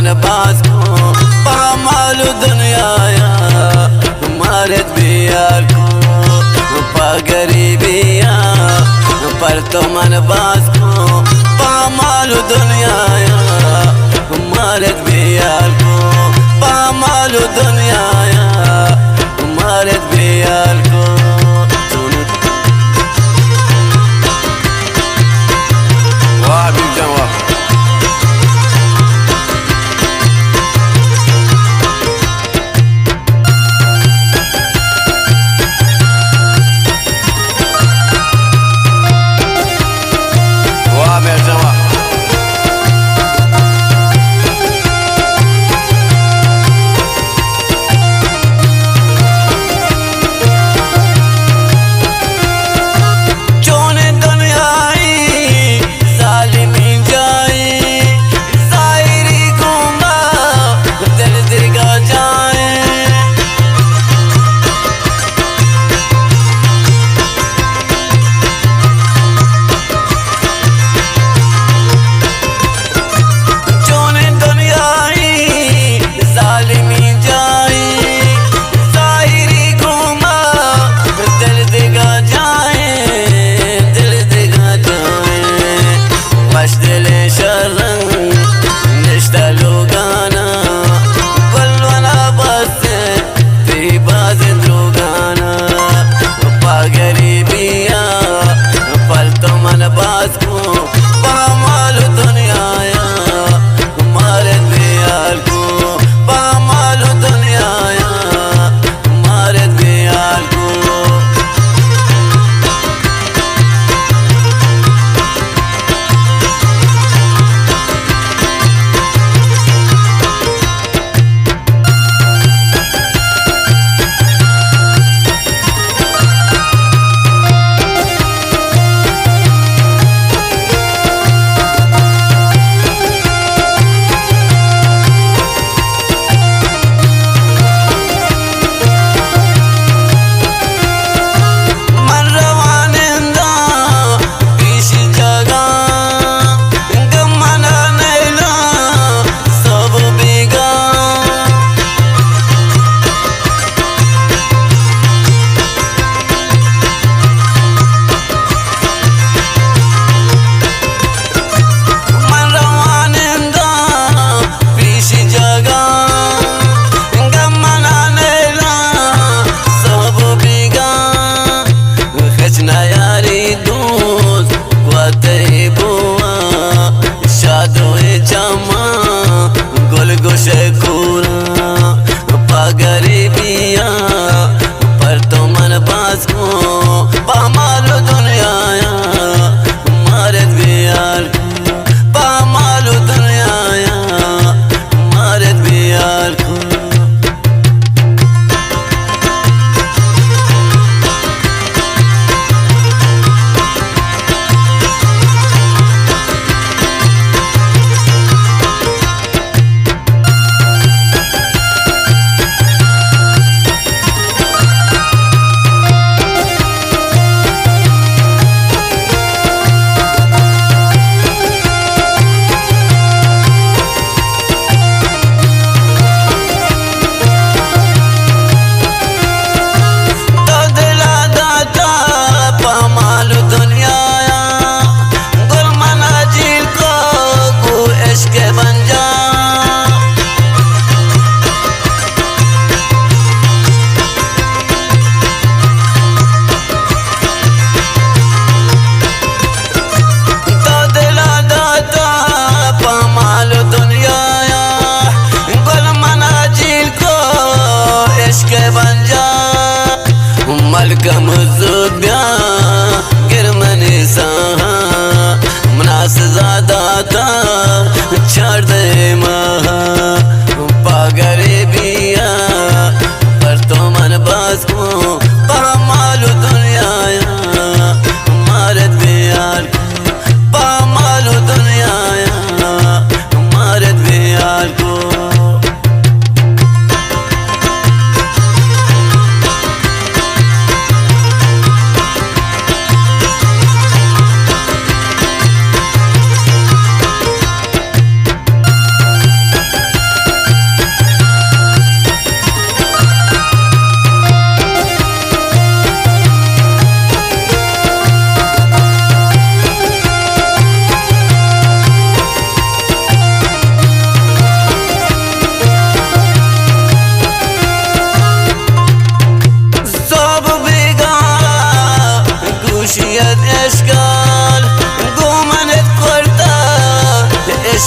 من باز کو پامالو دنیا مارد بیار کو پا غریبیا پر تو من باز کو پامالو دنیا مارد بیار کو پامالو دنیا مارد بیار کو واہ حبیب جان واہ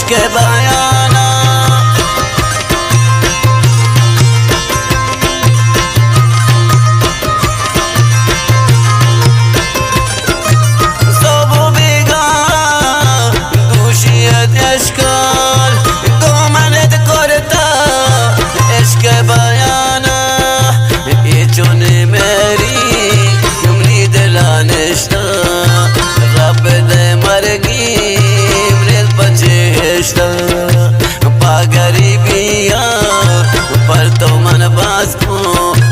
عشق بیانا صبح و بیگاه گوشیت اشکال گمنت کرتا عشق بیانا ای چون میری کمری دلانشتا رب ده مرگی مرد بچهشتا پا گریبیا پر تو من باز کو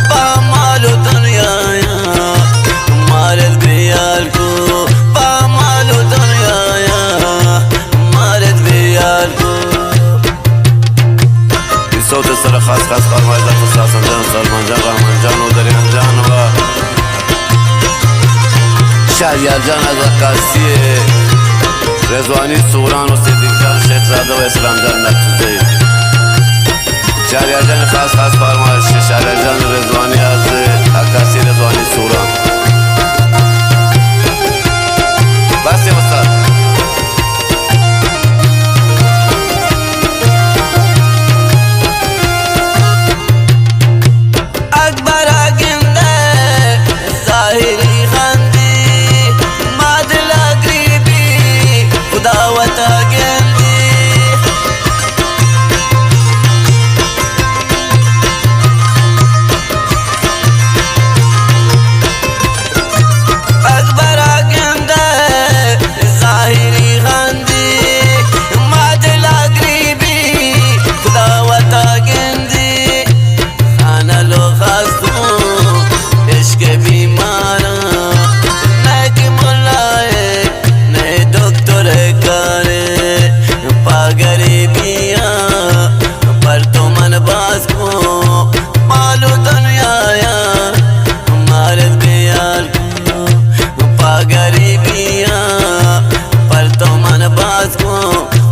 پا مالو دنیایا مارد بیال کو پا مالو دنیایا مارد بیال کو صوت سر خاص خاص فرمای در خصاصا جان سلمان جان رحمان جان و دریان جان و شهریار جان از عکاسی رضوانی سوران و صدیق جان شیخ زاده و اسلام جان نکوزه شهریار جان خاص خاص فرمایش شهریار جان رضوانی از عکاسی رضوانی سوران بس یا استاد गरीबियाँ पर तो मन बाज को